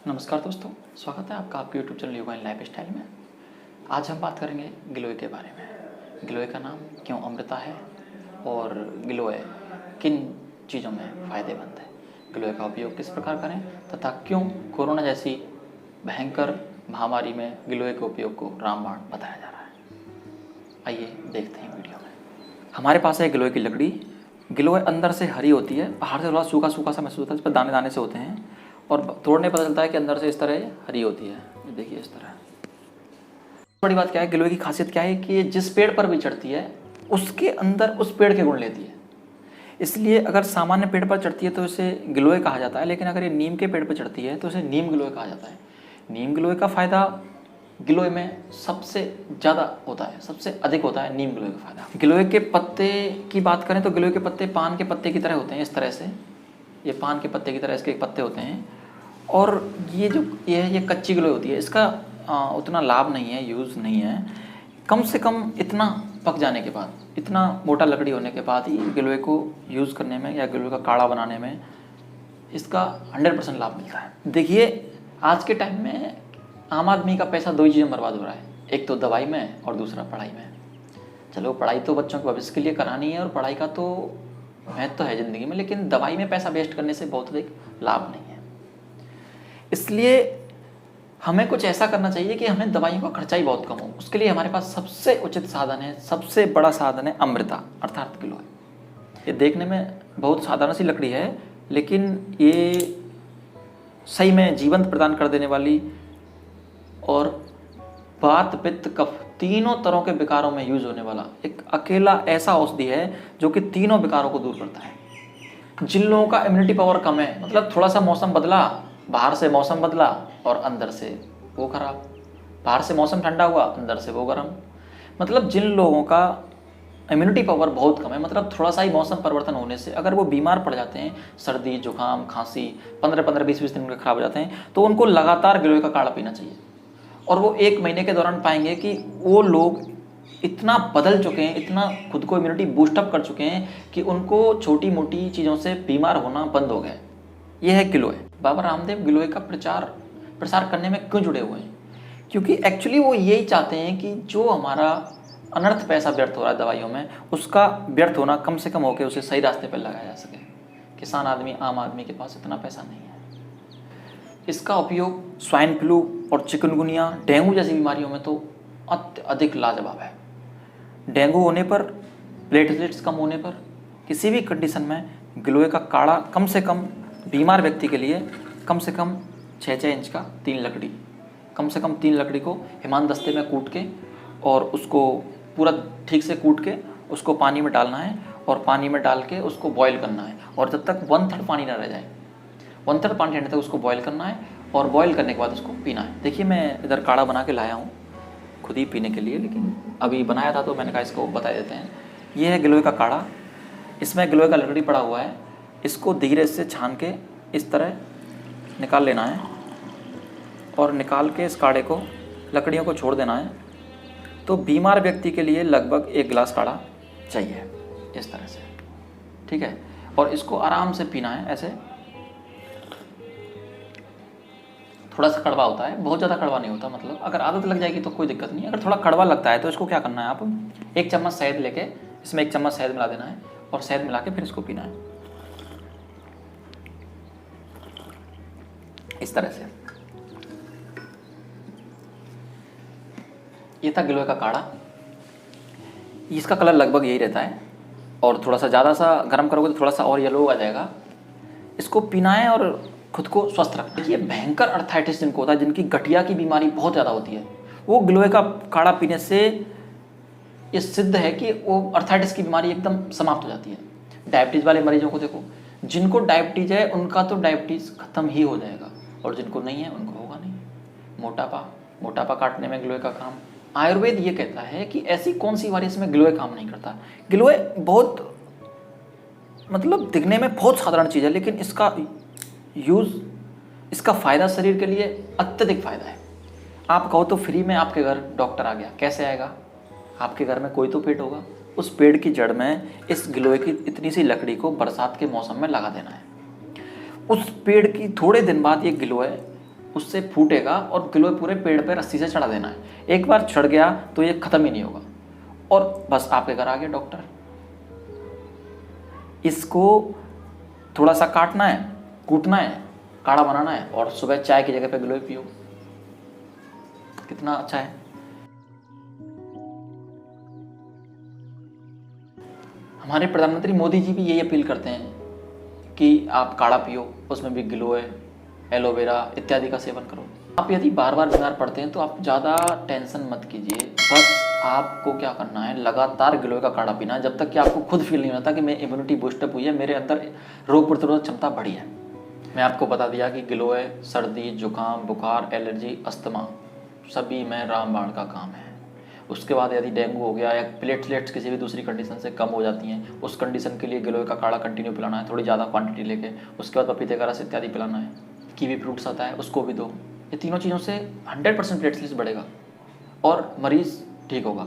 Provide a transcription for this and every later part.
नमस्कार दोस्तों, स्वागत है आपका आपके YouTube channel yoga and life style में। आज हम बात करेंगे गिलोय के बारे में। गिलोय का नाम क्यों अमृता है और गिलोय किन चीज़ों में फ़ायदेमंद है, गिलोय का उपयोग किस प्रकार करें तथा क्यों कोरोना जैसी भयंकर महामारी में गिलोय के उपयोग को रामबाण बताया जा रहा है। आइए देखते हैं वीडियो में। हमारे पास है गिलोय की लकड़ी। गिलोय अंदर से हरी होती है, बाहर से थोड़ा सूखा सूखा सा महसूस होता है, इस पर दाने दाने से होते हैं और तोड़ने पता चलता है कि अंदर से इस तरह हरी होती है। ये देखिए इस तरह। बड़ी बात क्या है, गिलोय की खासियत क्या है कि ये जिस पेड़ पर भी चढ़ती है उसके अंदर उस पेड़ के गुण लेती है। इसलिए अगर सामान्य पेड़ पर चढ़ती है तो इसे गिलोय कहा जाता है, लेकिन अगर ये नीम के पेड़ पर चढ़ती है तो इसे नीम गिलोय कहा जाता है। नीम गिलोय का फायदा गिलोय में सबसे ज़्यादा होता है, सबसे अधिक होता है नीम गिलोय का फायदा। गिलोय के पत्ते की बात करें तो गिलोय के पत्ते पान के पत्ते की तरह होते हैं। इस तरह से ये पान के पत्ते की तरह इसके पत्ते होते हैं और ये जो ये कच्ची गिलोय होती है, इसका उतना लाभ नहीं है, यूज़ नहीं है। कम से कम इतना पक जाने के बाद, इतना मोटा लकड़ी होने के बाद ही गिलोय को यूज़ करने में या गिलोय का काढ़ा बनाने में इसका 100% लाभ मिलता है। देखिए आज के टाइम में आम आदमी का पैसा दो ही चीज़ों में बर्बाद हो रहा है, एक तो दवाई में और दूसरा पढ़ाई में। चलो पढ़ाई तो बच्चों के भविष्य के लिए करानी है और पढ़ाई का तो महत्व तो है ज़िंदगी में, लेकिन दवाई में पैसा वेस्ट करने से बहुत अधिक लाभ नहीं है। इसलिए हमें कुछ ऐसा करना चाहिए कि हमें दवाइयों का खर्चा ही बहुत कम हो। उसके लिए हमारे पास सबसे उचित साधन है, सबसे बड़ा साधन है अमृता अर्थात गिलोय। ये देखने में बहुत साधारण सी लकड़ी है, लेकिन ये सही में जीवंत प्रदान कर देने वाली और वात पित्त कफ तीनों तरह के विकारों में यूज होने वाला एक अकेला ऐसा औषधि है जो कि तीनों विकारों को दूर करता है। जिन लोगों का इम्यूनिटी पावर कम है, मतलब थोड़ा सा मौसम बदला, बाहर से मौसम बदला और अंदर से वो खराब, बाहर से मौसम ठंडा हुआ अंदर से वो गर्म, मतलब जिन लोगों का इम्यूनिटी पावर बहुत कम है, मतलब थोड़ा सा ही मौसम परिवर्तन होने से अगर वो बीमार पड़ जाते हैं, सर्दी जुकाम खांसी 15-15 20-20 दिन में खराब हो जाते हैं, तो उनको लगातार गिलोय का काढ़ा पीना चाहिए। और वो 1 महीने के दौरान पाएंगे कि वो लोग इतना बदल चुके हैं, इतना खुद को इम्यूनिटी बूस्टअप कर चुके हैं कि उनको छोटी मोटी चीज़ों से बीमार होना बंद हो गए। ये है गिलोय। बाबा रामदेव गिलोय का प्रसार करने में क्यों जुड़े हुए हैं? क्योंकि एक्चुअली वो यही चाहते हैं कि जो हमारा अनर्थ पैसा व्यर्थ हो रहा है दवाइयों में, उसका व्यर्थ होना कम से कम होकर उसे सही रास्ते पर लगाया जा सके। किसान आदमी, आम आदमी के पास इतना पैसा नहीं है। इसका उपयोग स्वाइन फ्लू और चिकनगुनिया, डेंगू जैसी बीमारियों में तो अत्यधिक लाजवाब है। डेंगू होने पर, प्लेटलेट्स कम होने पर, किसी भी कंडीशन में गिलोय का काढ़ा कम से कम बीमार व्यक्ति के लिए कम से कम 6-6 इंच का 3 लकड़ी, कम से कम 3 लकड़ी को हेमानदस्ते में कूट के और उसको पूरा ठीक से कूट के उसको पानी में डालना है और पानी में डाल के उसको बॉईल करना है और जब तक 1/3 पानी ना रह जाए, 1/3 पानी रहने तक उसको बॉईल करना है और बॉईल करने के बाद उसको पीना है। देखिए मैं इधर काढ़ा बना के लाया हूँ खुद ही पीने के लिए, लेकिन अभी बनाया था तो मैंने कहा इसको बता देते हैं। ये है गिलोय का काढ़ा, इसमें गिलोय का लकड़ी पड़ा हुआ है। इसको धीरे से छान के इस तरह निकाल लेना है और निकाल के इस काढ़े को, लकड़ियों को छोड़ देना है। तो बीमार व्यक्ति के लिए लगभग 1 गिलास काढ़ा चाहिए इस तरह से, ठीक है। और इसको आराम से पीना है ऐसे। थोड़ा सा कड़वा होता है, बहुत ज़्यादा कड़वा नहीं होता, मतलब अगर आदत लग जाएगी तो कोई दिक्कत नहीं है। अगर थोड़ा कड़वा लगता है तो इसको क्या करना है, आप 1 चम्मच शहद लेके इसमें 1 चम्मच शहद मिला देना है और शहद मिला के फिर इसको पीना है इस तरह से। ये था गिलोय का काढ़ा। इसका कलर लगभग यही रहता है और थोड़ा सा ज़्यादा सा गर्म करोगे तो थोड़ा सा और येलो आ जाएगा। इसको पीना है और खुद को स्वस्थ रखना है। ये भयंकर अर्थराइटिस जिनको होता है, जिनकी गठिया की बीमारी बहुत ज़्यादा होती है, वो गिलोय का काढ़ा पीने से ये सिद्ध है कि वो अर्थराइटिस की बीमारी एकदम समाप्त हो जाती है। डायबिटीज़ वाले मरीजों को देखो, जिनको डायबिटीज़ है उनका तो डायबिटीज़ खत्म ही हो जाएगा और जिनको नहीं है उनको होगा नहीं। मोटापा काटने में गिलोय का काम। आयुर्वेद ये कहता है कि ऐसी कौन सी बीमारी इसमें गिलोय काम नहीं करता। गिलोय बहुत, मतलब दिखने में बहुत साधारण चीज़ है, लेकिन इसका यूज़, इसका फ़ायदा शरीर के लिए अत्यधिक फ़ायदा है। आप कहो तो फ्री में आपके घर डॉक्टर आ गया, कैसे आएगा? आपके घर में कोई तो पेड़ होगा, उस पेड़ की जड़ में इस गिलोय की इतनी सी लकड़ी को बरसात के मौसम में लगा देना है। उस पेड़ की थोड़े दिन बाद ये गिलोय उससे फूटेगा और गिलोय पूरे पेड़ पे रस्सी से चढ़ा देना है। एक बार चढ़ गया तो ये खत्म ही नहीं होगा और बस आपके घर आ गया डॉक्टर। इसको थोड़ा सा काटना है, कूटना है, काढ़ा बनाना है और सुबह चाय की जगह पे गिलोय पियो। कितना अच्छा है। हमारे प्रधानमंत्री मोदी जी भी यही अपील करते हैं कि आप काढ़ा पियो, उसमें भी गिलोय, एलोवेरा इत्यादि का सेवन करो। आप यदि बार बार बीमार पड़ते हैं तो आप ज़्यादा टेंशन मत कीजिए। बस आपको क्या करना है, लगातार गिलोय का काढ़ा पीना है जब तक कि आपको खुद फील नहीं होता कि मेरी इम्यूनिटी बूस्टअप हुई है, मेरे अंदर रोग प्रतिरोधक क्षमता बढ़ी है। मैं आपको बता दिया कि गिलोय सर्दी, जुकाम, बुखार, एलर्जी, अस्थमा सभी में रामबाण का काम है। उसके बाद यदि डेंगू हो गया या प्लेटलेट्स किसी भी दूसरी कंडीशन से कम हो जाती हैं, उस कंडीशन के लिए गिलोय का काढ़ा कंटिन्यू पिलाना है, थोड़ी ज़्यादा क्वांटिटी लेके। उसके बाद पपीते का रस इत्यादि पिलाना है। कीवी फ्रूट्स आता है उसको भी दो। ये तीनों चीज़ों से 100% प्लेटलेट्स बढ़ेगा और मरीज ठीक होगा।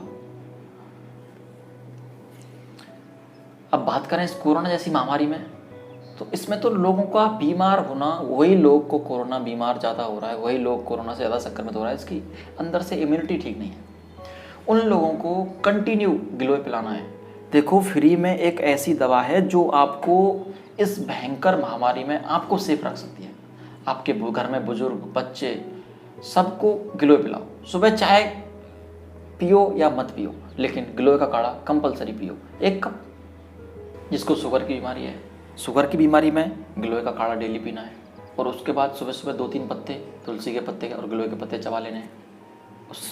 अब बात करें इस कोरोना जैसी महामारी में, तो इसमें तो लोगों का बीमार होना, वही लोग को कोरोना बीमार ज़्यादा हो रहा है, वही लोग कोरोना से ज़्यादा संक्रमित हो रहा है, इसकी अंदर से इम्यूनिटी ठीक नहीं है। उन लोगों को कंटिन्यू गिलोय पिलाना है। देखो, फ्री में एक ऐसी दवा है जो आपको इस भयंकर महामारी में आपको सेफ रख सकती है। आपके घर में बुजुर्ग, बच्चे, सबको गिलोय पिलाओ। सुबह चाय पियो या मत पियो, लेकिन गिलोय का काढ़ा कंपलसरी पियो, 1 कप। जिसको शुगर की बीमारी है, शुगर की बीमारी में गिलोय का काढ़ा डेली पीना है और उसके बाद सुबह सुबह 2-3 पत्ते तुलसी के पत्ते और गिलोय के पत्ते चबा लेने हैं।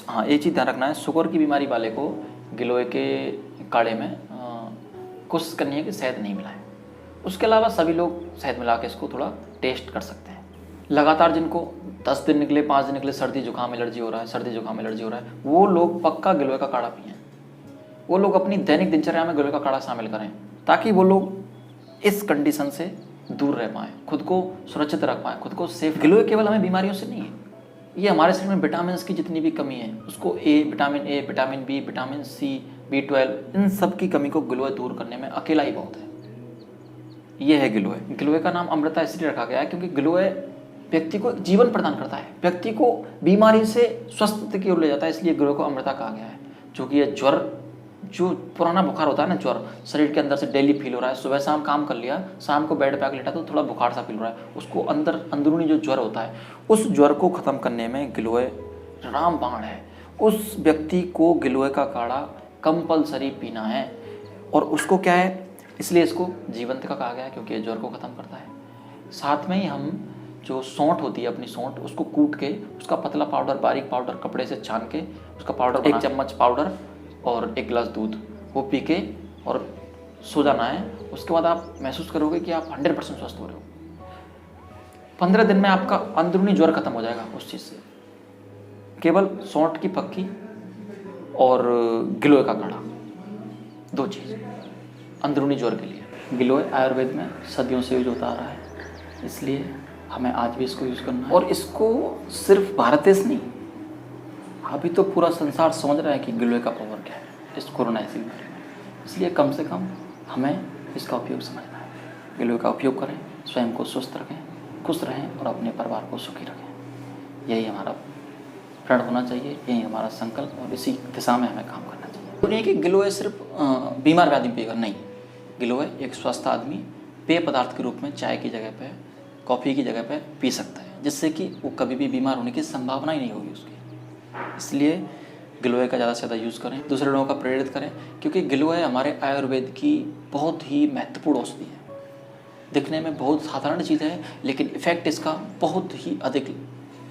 हाँ, एक चीज़ ध्यान रखना है, शुगर की बीमारी वाले को गिलोय के काढ़े में कोशिश करनी है कि शहद नहीं मिलाएं। उसके अलावा सभी लोग शहद मिला के इसको थोड़ा टेस्ट कर सकते हैं। लगातार जिनको 10 दिन निकले, 5 दिन निकले, सर्दी जुकाम एलर्जी हो रहा है, सर्दी जुकाम एलर्जी हो रहा है, वो लोग पक्का गिलोय का काढ़ा पिएं। वो लोग अपनी दैनिक दिनचर्या में गिलोय का काढ़ा शामिल करें ताकि वो लोग इस कंडीशन से दूर रह पाएँ, खुद को सुरक्षित रख पाएँ, खुद को सेफ। गिलोय केवल हमें बीमारियों से नहीं है, ये हमारे शरीर में विटामिन की जितनी भी कमी है उसको vitamin A, vitamin B, vitamin C, B12, इन सब की कमी को गिलोय दूर करने में अकेला ही बहुत है। ये है गिलोय। गिलोय का नाम अमृता इसलिए रखा गया है क्योंकि गिलोय व्यक्ति को जीवन प्रदान करता है, व्यक्ति को बीमारी से स्वस्थ की ओर ले जाता है, इसलिए गिलोय को अमृता कहा गया है। क्योंकि ये ज्वर, जो पुराना बुखार होता है ना, ज्वर शरीर के अंदर से डेली फील हो रहा है, सुबह शाम काम कर लिया, शाम को बेड पे आकर लेटा तो थोड़ा बुखार सा फील हो रहा है, उसको अंदरूनी जो ज्वर होता है, उस ज्वर को ख़त्म करने में गिलोय रामबाण है। उस व्यक्ति को गिलोय का काढ़ा कंपलसरी पीना है। और उसको क्या है, इसलिए इसको जीवंत का कहा गया है क्योंकि ये ज्वर को ख़त्म करता है। साथ में ही हम जो सौंठ होती है, अपनी सौंठ, उसको कूट के उसका पतला पाउडर, बारीक पाउडर कपड़े से छान के उसका पाउडर, 1 चम्मच पाउडर और 1 गिलास दूध, वो पी के और सो जाना है। उसके बाद आप महसूस करोगे कि आप 100% स्वस्थ हो रहे हो। 15 दिन में आपका अंदरूनी ज्वर खत्म हो जाएगा उस चीज़ से। केवल सौंठ की पक्की और गिलोय का काढ़ा, 2 चीज़ अंदरूनी ज्वर के लिए। गिलोय आयुर्वेद में सदियों से यूज होता आ रहा है, इसलिए हमें आज भी इसको यूज़ करना है। और इसको सिर्फ भारत देश नहीं, अभी तो पूरा संसार समझ रहा है कि गिलोय का पावर क्या है इस कोरोना ऐसी बीमारी में। इसलिए कम से कम हमें इसका उपयोग समझना है। गिलोय का उपयोग करें, स्वयं को स्वस्थ रखें, खुश रहें और अपने परिवार को सुखी रखें। यही हमारा प्रण होना चाहिए, यही हमारा संकल्प, और इसी दिशा में हमें काम करना चाहिए। तो नहीं कि गिलोय सिर्फ बीमार आदमी पिएगा, नहीं। गिलोय एक स्वस्थ आदमी पेय पदार्थ के रूप में चाय की जगह पे, कॉफ़ी की जगह पे पी सकता है, जिससे कि वो कभी भी बीमार होने की संभावना ही नहीं होगी उसकी। इसलिए गिलोय का ज़्यादा से ज़्यादा यूज़ करें, दूसरे लोगों का प्रेरित करें, क्योंकि गिलोय हमारे आयुर्वेद की बहुत ही महत्वपूर्ण औषधि है। दिखने में बहुत साधारण चीज़ है, लेकिन इफेक्ट इसका बहुत ही अधिक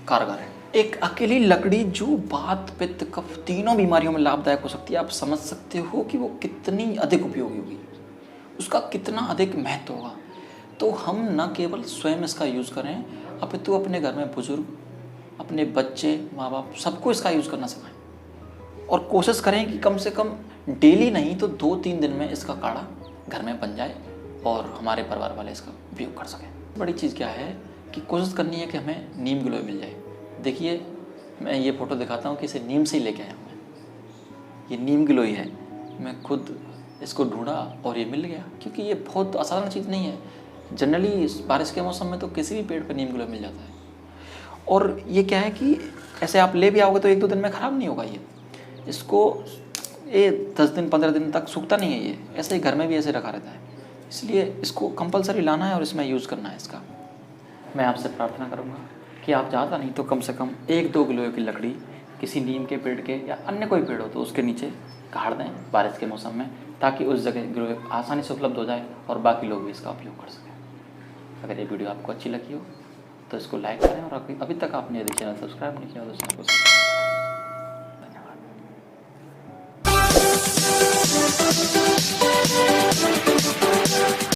कारगर है। एक अकेली लकड़ी जो वात, पित्त, कफ तीनों बीमारियों में लाभदायक हो सकती है। आप समझ सकते हो कि वो कितनी अधिक उपयोगी होगी, उसका कितना अधिक महत्व होगा। तो हम न केवल स्वयं इसका यूज़ करें, अपितु अपने घर में बुजुर्ग, अपने बच्चे, माँ बाप, सबको इसका यूज़ करना सिखाएं। और कोशिश करें कि कम से कम डेली नहीं तो 2-3 दिन में इसका काढ़ा घर में बन जाए और हमारे परिवार वाले इसका उपयोग कर सकें। बड़ी चीज़ क्या है कि कोशिश करनी है कि हमें नीम गिलोय मिल जाए। देखिए, मैं ये फ़ोटो दिखाता हूँ कि इसे नीम से ही लेके आया हूँ मैं। ये नीम गिलोय है, मैं खुद इसको ढूंढा और ये मिल गया, क्योंकि ये बहुत असाधारण चीज़ नहीं है। जनरली बारिश के मौसम में तो किसी भी पेड़ पर नीम गिलोय मिल जाता है। और ये क्या है कि ऐसे आप ले भी आओगे तो 1-2 दिन में ख़राब नहीं होगा ये। इसको ये 10 दिन 15 दिन तक सूखता नहीं है ये, ऐसे ही घर में भी ऐसे रखा रहता है। इसलिए इसको कंपलसरी लाना है और इसमें यूज़ करना है इसका। मैं आपसे प्रार्थना करूँगा कि आप ज़्यादा नहीं तो कम से कम 1-2 गिलोय की लकड़ी किसी नीम के पेड़ के या अन्य कोई पेड़ हो तो उसके नीचे गाड़ दें बारिश के मौसम में, ताकि उस जगह गिलोय आसानी से उपलब्ध हो जाए और बाकी लोग भी इसका उपयोग कर सकें। अगर ये वीडियो आपको अच्छी लगी हो तो इसको लाइक करें, और अभी तक आपने यदि चैनल सब्सक्राइब नहीं किया तो चैनल को सब्सक्राइब